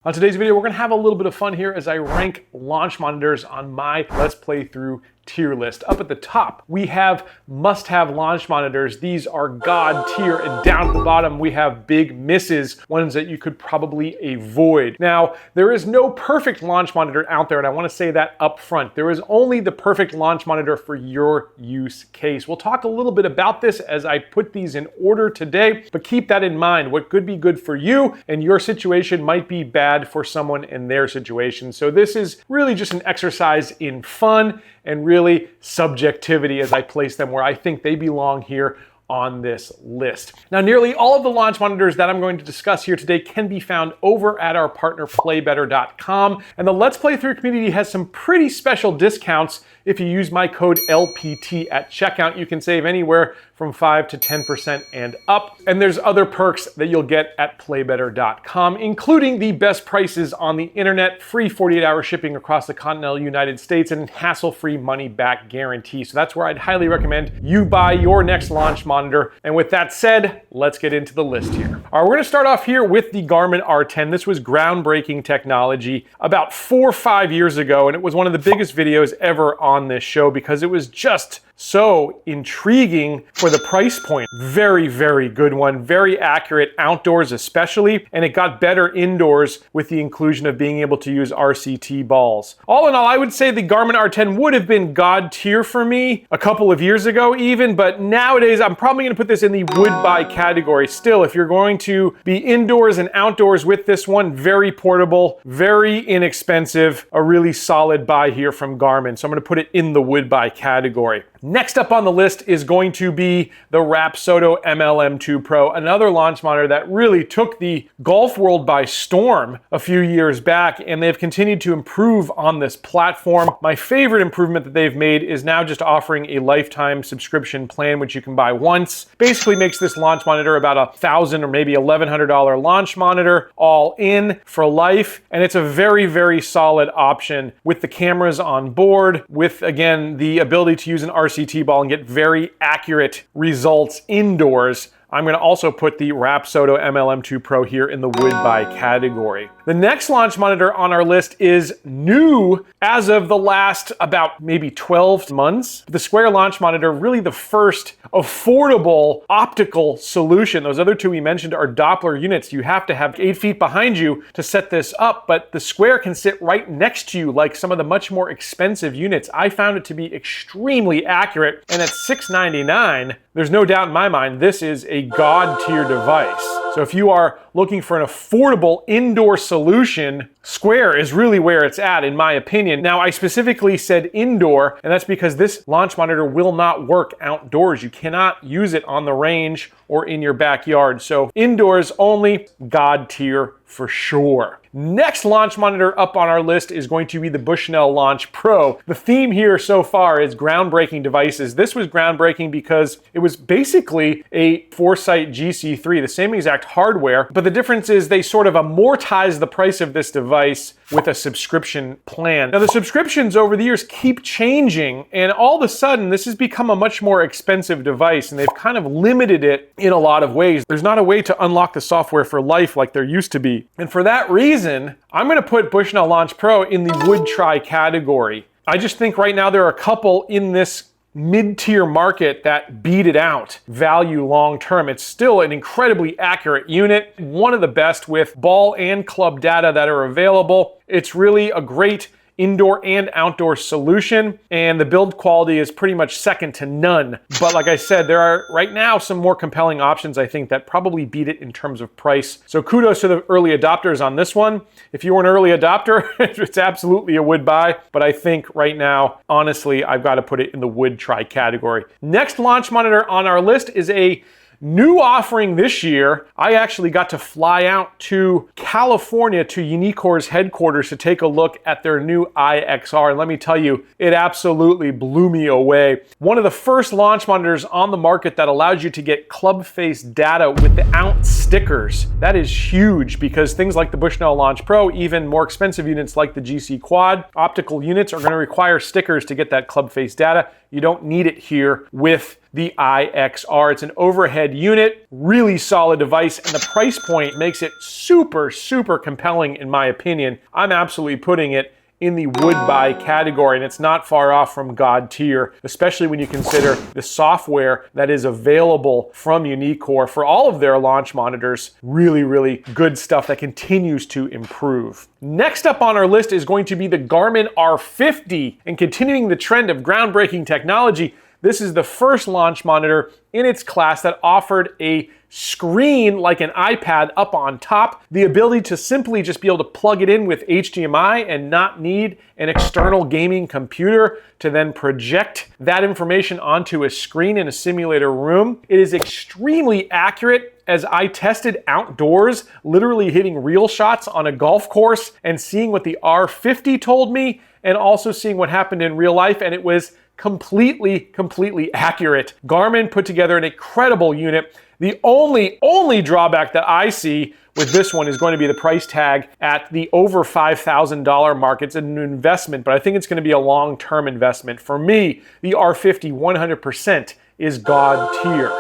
On today's video, we're gonna have a little bit of fun here as I rank launch monitors on my Let's Play Thru tier list. Up at the top, we have must-have launch monitors. These are God tier, and down at the bottom, we have big misses, ones that you could probably avoid. Now, there is no perfect launch monitor out there, and I wanna say that up front. There is only the perfect launch monitor for your use case. We'll talk a little bit about this as I put these in order today, but keep that in mind. What could be good for you and your situation might be bad for someone in their situation. So this is really just an exercise in fun and really subjectivity as I place them where I think they belong here on this list. Now, nearly all of the launch monitors that I'm going to discuss here today can be found over at our partner playbetter.com, and the Let's Play Thru community has some pretty special discounts. If you use my code LPT at checkout, you can save anywhere from 5 to 10% and up. And there's other perks that you'll get at playbetter.com, including the best prices on the internet, free 48-hour shipping across the continental United States, and hassle-free money-back guarantee. So that's where I'd highly recommend you buy your next launch monitor. And with that said, let's get into the list here. All right, we're gonna start off here with the Garmin R10. This was groundbreaking technology about 4 or 5 years ago, and it was one of the biggest videos ever on this show because it was just so intriguing for the price point. Very, very good one. Very accurate outdoors especially, and it got better indoors with the inclusion of being able to use RCT balls. All in all, I would say the Garmin R10 would have been God tier for me a couple of years ago even, but nowadays I'm probably gonna put this in the would buy category. Still, if you're going to be indoors and outdoors with this one, very portable, very inexpensive, a really solid buy here from Garmin. So I'm gonna put it in the would buy category. Next up on the list is going to be the Rapsodo MLM2 Pro, another launch monitor that really took the golf world by storm a few years back, and they've continued to improve on this platform. My favorite improvement that they've made is now just offering a lifetime subscription plan, which you can buy once. Basically makes this launch monitor about $1,000 or maybe $1,100 launch monitor all in for life, and it's a very, very solid option with the cameras on board, with, again, the ability to use an RCT ball and get very accurate results indoors. I'm going to also put the Rapsodo MLM2 Pro here in the would buy category. The next launch monitor on our list is new as of the last about maybe 12 months. The Square launch monitor, really the first affordable optical solution. Those other two we mentioned are Doppler units. You have to have 8 feet behind you to set this up, but the Square can sit right next to you like some of the much more expensive units. I found it to be extremely accurate, and at $699, there's no doubt in my mind this is a God tier device. So if you are looking for an affordable indoor solution, Square is really where it's at, in my opinion. Now, I specifically said indoor, and that's because this launch monitor will not work outdoors. You cannot use it on the range or in your backyard. So indoors only, God tier for sure. Next launch monitor up on our list is going to be the Bushnell Launch Pro. The theme here so far is groundbreaking devices. This was groundbreaking because it was basically a Foresight GC3, the same exact hardware, but the difference is they sort of amortize the price of this device with a subscription plan. Now, the subscriptions over the years keep changing, and all of a sudden this has become a much more expensive device, and they've kind of limited it in a lot of ways. There's not a way to unlock the software for life like there used to be. And for that reason, I'm gonna put Bushnell Launch Pro in the would try category. I just think right now there are a couple in this mid-tier market that beat it out value long-term. It's still an incredibly accurate unit, one of the best with ball and club data that are available. It's really a great indoor and outdoor solution, and the build quality is pretty much second to none. But like I said, there are right now some more compelling options, I think, that probably beat it in terms of price. So kudos to the early adopters on this one. If you were an early adopter, it's absolutely a would buy, but I think right now, honestly, I've got to put it in the would try category. Next launch monitor on our list is a new offering this year. I actually got to fly out to California to Uneekor's headquarters to take a look at their new IXR. And let me tell you, it absolutely blew me away. One of the first launch monitors on the market that allows you to get club face data without stickers. That is huge because things like the Bushnell Launch Pro, even more expensive units like the GC Quad, optical units are going to require stickers to get that club face data. You don't need it here with the IXR. It's an overhead unit, really solid device, and the price point makes it super, super compelling in my opinion. I'm absolutely putting it in the would buy category, and it's not far off from God tier, especially when you consider the software that is available from Uneekor for all of their launch monitors. Really, really good stuff that continues to improve. Next up on our list is going to be the Garmin R50, and continuing the trend of groundbreaking technology, this is the first launch monitor in its class that offered a screen like an iPad up on top, the ability to simply just be able to plug it in with HDMI and not need an external gaming computer to then project that information onto a screen in a simulator room. It is extremely accurate, as I tested outdoors, literally hitting real shots on a golf course and seeing what the R50 told me, and also seeing what happened in real life, and it was completely accurate. Garmin put together an incredible unit. The only drawback that I see with this one is going to be the price tag at the over $5,000 mark. It's an investment, but I think it's going to be a long-term investment. For me, the R50 100% is God tier.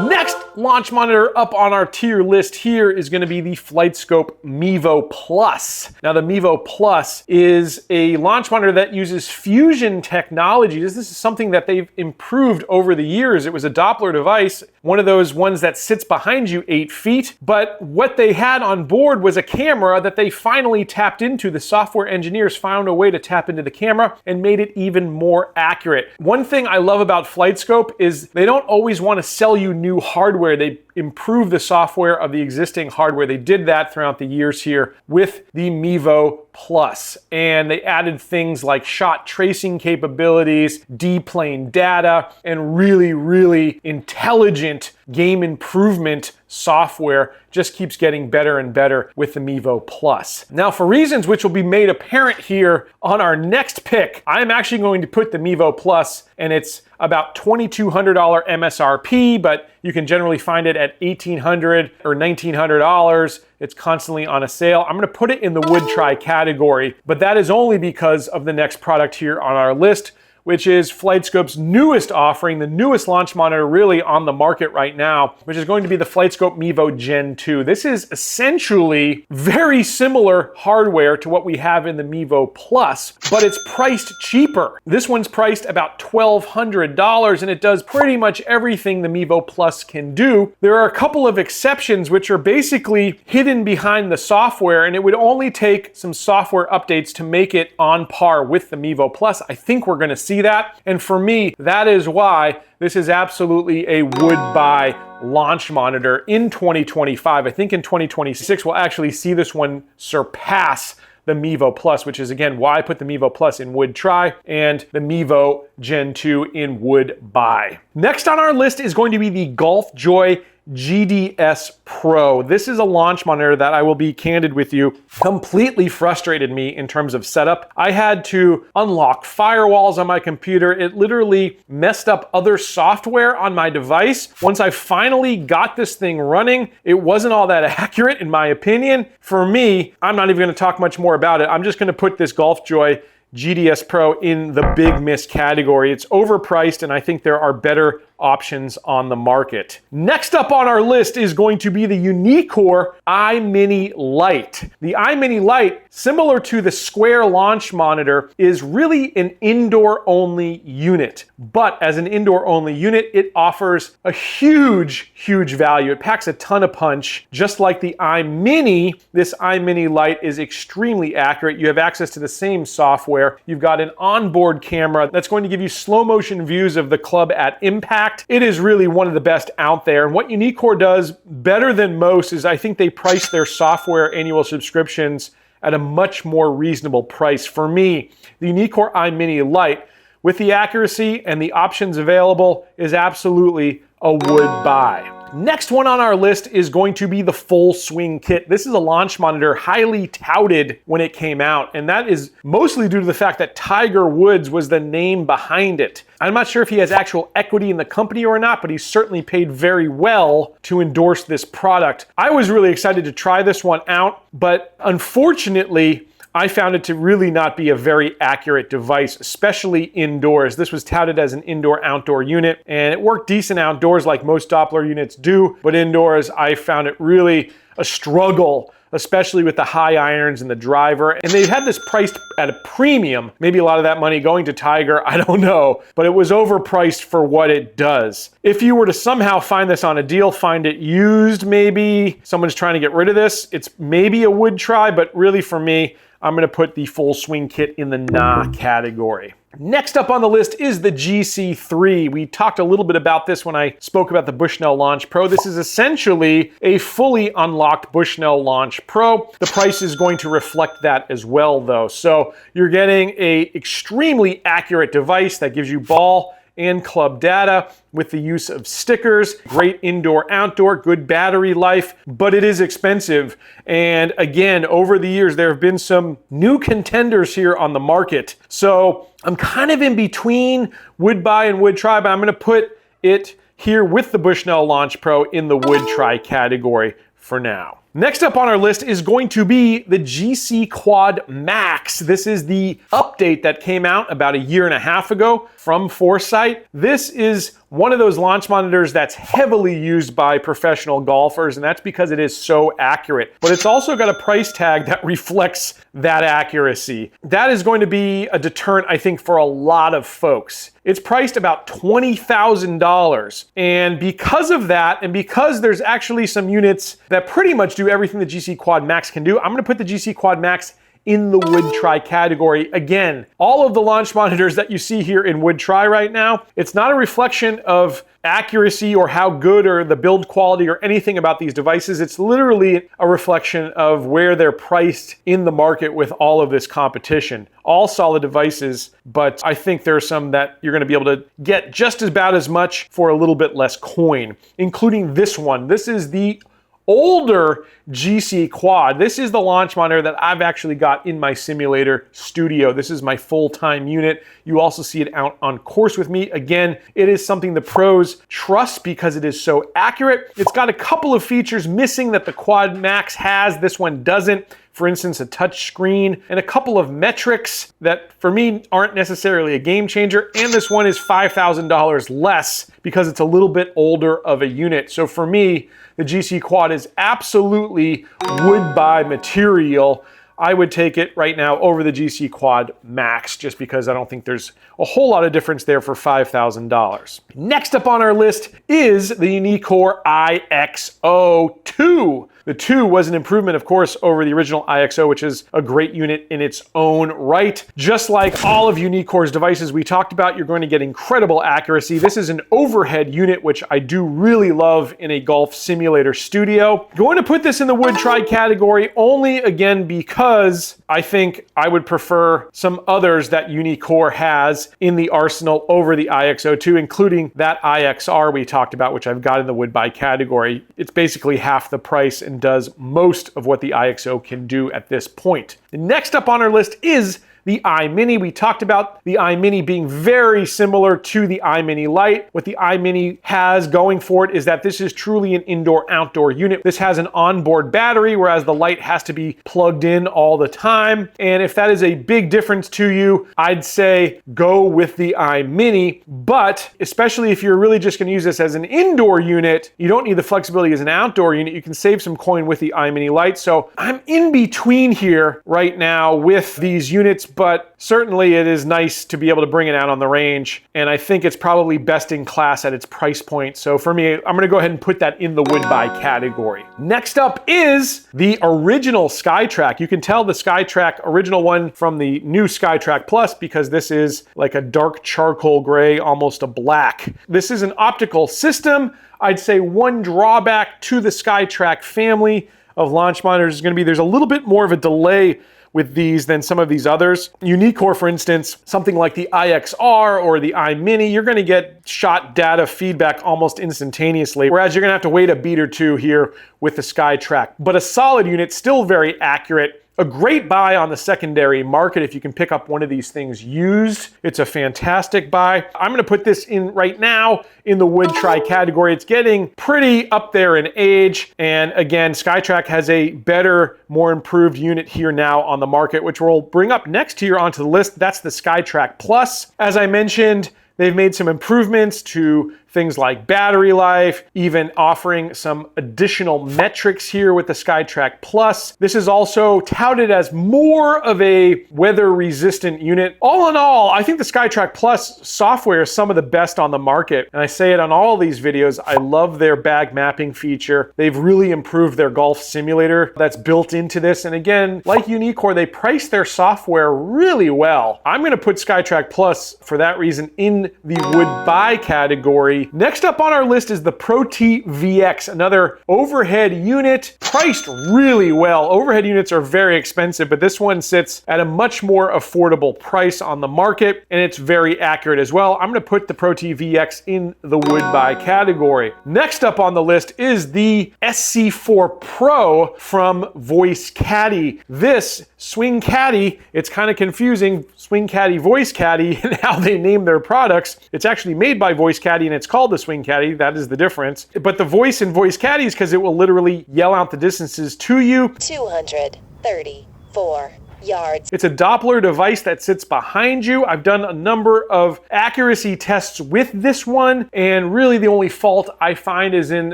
Next launch monitor up on our tier list here is going to be the FlightScope Mevo Plus. Now the Mevo Plus is a launch monitor that uses fusion technology. This is something that they've improved over the years. It was a Doppler device, one of those ones that sits behind you 8 feet, but what they had on board was a camera that they finally tapped into. The software engineers found a way to tap into the camera and made it even more accurate. One thing I love about FlightScope is they don't always want to sell you new hardware. They improve the software of the existing hardware. They did that throughout the years here with the Mevo Plus, and they added things like shot tracing capabilities, D-plane data, and really intelligent game improvement software. Just keeps getting better and better with the Mevo Plus. Now, for reasons which will be made apparent here on our next pick, I'm actually going to put the Mevo Plus, and it's about $2,200 MSRP, but you can generally find it at $1,800 or $1,900. It's constantly on a sale. I'm gonna put it in the would try category, but that is only because of the next product here on our list, which is FlightScope's newest offering, the newest launch monitor really on the market right now, which is going to be the FlightScope Mevo Gen 2. This is essentially very similar hardware to what we have in the Mevo Plus, but it's priced cheaper. This one's priced about $1,200, and it does pretty much everything the Mevo Plus can do. There are a couple of exceptions which are basically hidden behind the software, and it would only take some software updates to make it on par with the Mevo Plus. I think we're gonna see that. And for me, that is why this is absolutely a would buy launch monitor in 2025. I think in 2026, we'll actually see this one surpass the Mevo Plus, which is again why I put the Mevo Plus in would try and the Mevo Gen 2 in would buy. Next on our list is going to be the GolfJoy GDS Pro. This is a launch monitor that, I will be candid with you, completely frustrated me in terms of setup. I had to unlock firewalls on my computer. It literally messed up other software on my device. Once I finally got this thing running, it wasn't all that accurate in my opinion. For me, I'm not even going to talk much more about it. I'm just going to put this GolfJoy GDS Pro in the big miss category. It's overpriced, and I think there are better options on the market. Next up on our list is going to be the Uneekor iMini Lite. The iMini Lite, similar to the Square launch monitor, is really an indoor-only unit. But as an indoor-only unit, it offers a huge value. It packs a ton of punch. Just like the iMini, this iMini Lite is extremely accurate. You have access to the same software. You've got an onboard camera that's going to give you slow motion views of the club at impact. It is really one of the best out there. And what Uneekor does better than most is I think they price their software annual subscriptions at a much more reasonable price. For me, the Uneekor iMini Lite, with the accuracy and the options available, is absolutely a would buy. Next one on our list is going to be the Full Swing Kit. This is a launch monitor highly touted when it came out, and that is mostly due to the fact that Tiger Woods was the name behind it. I'm not sure if he has actual equity in the company or not, but he's certainly paid very well to endorse this product. I was really excited to try this one out, but unfortunately, I found it to really not be a very accurate device, especially indoors. This was touted as an indoor-outdoor unit, and it worked decent outdoors like most Doppler units do, but indoors I found it really a struggle, especially with the high irons and the driver. And they had this priced at a premium, maybe a lot of that money going to Tiger, I don't know, but it was overpriced for what it does. If you were to somehow find this on a deal, find it used maybe, someone's trying to get rid of this, it's maybe a would try, but really for me, I'm gonna put the full swing kit in the nah category. Next up on the list is the GC3. We talked a little bit about this when I spoke about the Bushnell Launch Pro. This is essentially a fully unlocked Bushnell Launch Pro. The price is going to reflect that as well though. So you're getting an extremely accurate device that gives you ball and club data with the use of stickers, great indoor-outdoor, good battery life, but it is expensive. And again, over the years, there have been some new contenders here on the market. So I'm kind of in between would buy and would try, but I'm gonna put it here with the Bushnell Launch Pro in the would try category for now. Next up on our list is going to be the GC Quad Max. This is the update that came out about a year and a half ago from Foresight. This is one of those launch monitors that's heavily used by professional golfers, and that's because it is so accurate. But it's also got a price tag that reflects that accuracy. That is going to be a deterrent, I think, for a lot of folks. It's priced about $20,000. And because of that, and because there's actually some units that pretty much do everything the GC Quad Max can do, I'm gonna put the GC Quad Max in the would try category. Again, all of the launch monitors that you see here in would try right now, it's not a reflection of accuracy or how good or the build quality or anything about these devices. It's literally a reflection of where they're priced in the market with all of this competition. All solid devices, but I think there are some that you're gonna be able to get just about as much for a little bit less coin, including this one. This is the older GC Quad. This is the launch monitor that I've actually got in my simulator studio. This is my full-time unit. You also see it out on course with me. Again, it is something the pros trust because it is so accurate. It's got a couple of features missing that the Quad Max has. This one doesn't. For instance, a touch screen and a couple of metrics that for me aren't necessarily a game changer. And this one is $5,000 less because it's a little bit older of a unit. So for me, the GC Quad is absolutely would buy material. I would take it right now over the GC Quad Max just because I don't think there's a whole lot of difference there for $5,000. Next up on our list is the Uneekor IXO2. The 2 was an improvement, of course, over the original IXO, which is a great unit in its own right. Just like all of Uneekor's devices we talked about, you're going to get incredible accuracy. This is an overhead unit, which I do really love in a golf simulator studio. Going to put this in the would try category only, again, because I think I would prefer some others that Uneekor has in the arsenal over the IXO2, including that IXR we talked about, which I've got in the would buy category. It's basically half the price and does most of what the IXO can do at this point. Next up on our list is the iMini. We talked about the iMini being very similar to the iMini Lite. What the iMini has going for it is that this is truly an indoor-outdoor unit. This has an onboard battery, whereas the Lite has to be plugged in all the time. And if that is a big difference to you, I'd say go with the iMini. But especially if you're really just gonna use this as an indoor unit, you don't need the flexibility as an outdoor unit. You can save some coin with the iMini Lite. So I'm in between here right now with these units, but certainly it is nice to be able to bring it out on the range. And I think it's probably best in class at its price point. So for me, I'm gonna go ahead and put that in the would buy category. Next up is the original SkyTrak. You can tell the SkyTrak original one from the new SkyTrak Plus because this is like a dark charcoal gray, almost a black. This is an optical system. I'd say one drawback to the SkyTrak family of launch monitors is gonna be there's a little bit more of a delay with these than some of these others. Uneekor, for instance, something like the IXR or the iMini, you're gonna get shot data feedback almost instantaneously, whereas you're gonna have to wait a beat or two here with the SkyTrak. But a solid unit, still very accurate, A great buy on the secondary market if you can pick up one of these things used. It's a fantastic buy. I'm gonna put this in right now in the would try category. It's getting pretty up there in age. And again, SkyTrak has a better, more improved unit here now on the market, which we'll bring up next here onto the list. That's the SkyTrak Plus. As I mentioned, they've made some improvements to things like battery life, even offering some additional metrics here with the SkyTrak Plus. This is also touted as more of a weather-resistant unit. All in all, I think the SkyTrak Plus software is some of the best on the market. And I say it on all these videos, I love their bag mapping feature. They've really improved their golf simulator that's built into this. And again, like Uneekor, they price their software really well. I'm gonna put SkyTrak Plus, for that reason, in the would buy category. Next up on our list is the ProTVX, another overhead unit, priced really well. Overhead units are very expensive, but this one sits at a much more affordable price on the market, and it's very accurate as well. I'm gonna put the ProTVX in the would buy category. Next up on the list is the SC4 Pro from Voice Caddy. This Swing Caddy, it's kind of confusing, Swing Caddy, Voice Caddy, and how they name their products. It's actually made by Voice Caddy and it's called the Swing Caddy. That is the difference. But the voice in Voice Caddy is because it will literally yell out the distances to you. 234 yards. It's a Doppler device that sits behind you. I've done a number of accuracy tests with this one, and really the only fault I find is in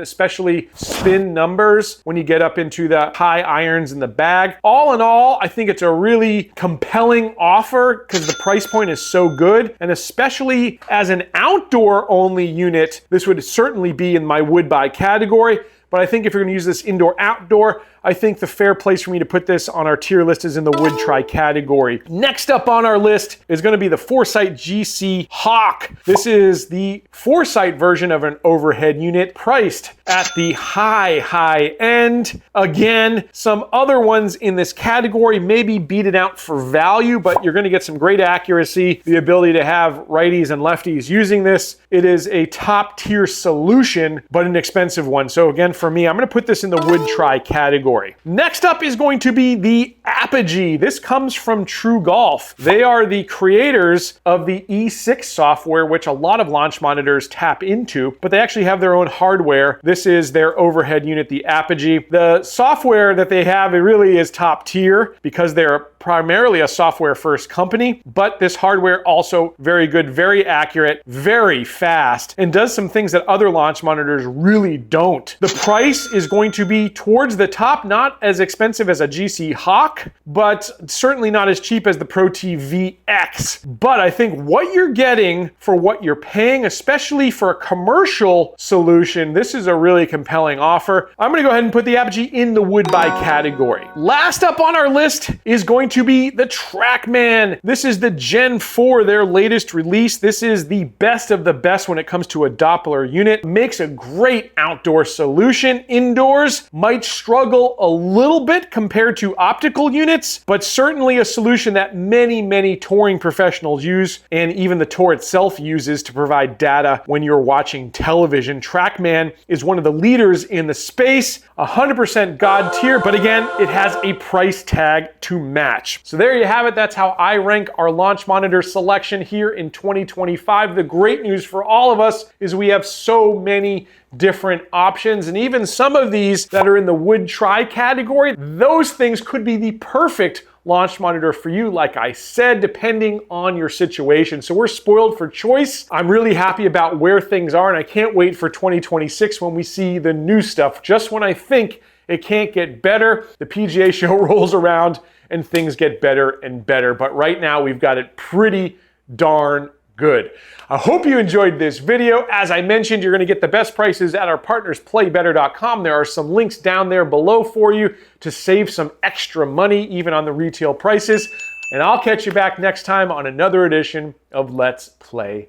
especially spin numbers when you get up into the high irons in the bag. All in all, I think it's a really compelling offer because the price point is so good, and especially as an outdoor only unit, this would certainly be in my would buy category. But I think if you're gonna use this indoor outdoor, I think the fair place for me to put this on our tier list is in the would try category. Next up on our list is gonna be the Foresight GC Hawk. This is the Foresight version of an overhead unit priced at the high end. Again, some other ones in this category maybe beat it out for value, but you're gonna get some great accuracy, the ability to have righties and lefties using this. It is a top tier solution, but an expensive one. So again, for me, I'm gonna put this in the would try category. Next up is going to be the Apogee. This comes from Thru Golf. They are the creators of the E6 software, which a lot of launch monitors tap into, but they actually have their own hardware. This is their overhead unit, the Apogee. The software that they have, it really is top tier because they're primarily a software first company, but this hardware also very good, very accurate, very fast, and does some things that other launch monitors really don't. The price is going to be towards the top, not as expensive as a GC Hawk, but certainly not as cheap as the ProTVX. But I think what you're getting for what you're paying, especially for a commercial solution, this is a really compelling offer. I'm gonna go ahead and put the Apogee in the would buy category. Last up on our list is going to be the TrackMan. This is the Gen 4, their latest release. This is the best of the best when it comes to a Doppler unit. Makes a great outdoor solution. Indoors might struggle a little bit compared to optical units, but certainly a solution that many touring professionals use, and even the tour itself uses to provide data when you're watching television. TrackMan is one of the leaders in the space, 100% God tier, but again, it has a price tag to match. So there you have it. That's how I rank our launch monitor selection here in 2025. The great news for all of us is we have so many different options, and even some of these that are in the would try category, those things could be the perfect launch monitor for you, like I said, depending on your situation. So we're spoiled for choice. I'm really happy about where things are, and I can't wait for 2026 when we see the new stuff. Just when I think it can't get better, the PGA show rolls around and things get better and better. But right now we've got it pretty darn good. I hope you enjoyed this video. As I mentioned, you're gonna get the best prices at our partners playbetter.com. There are some links down there below for you to save some extra money, even on the retail prices. And I'll catch you back next time on another edition of Let's Play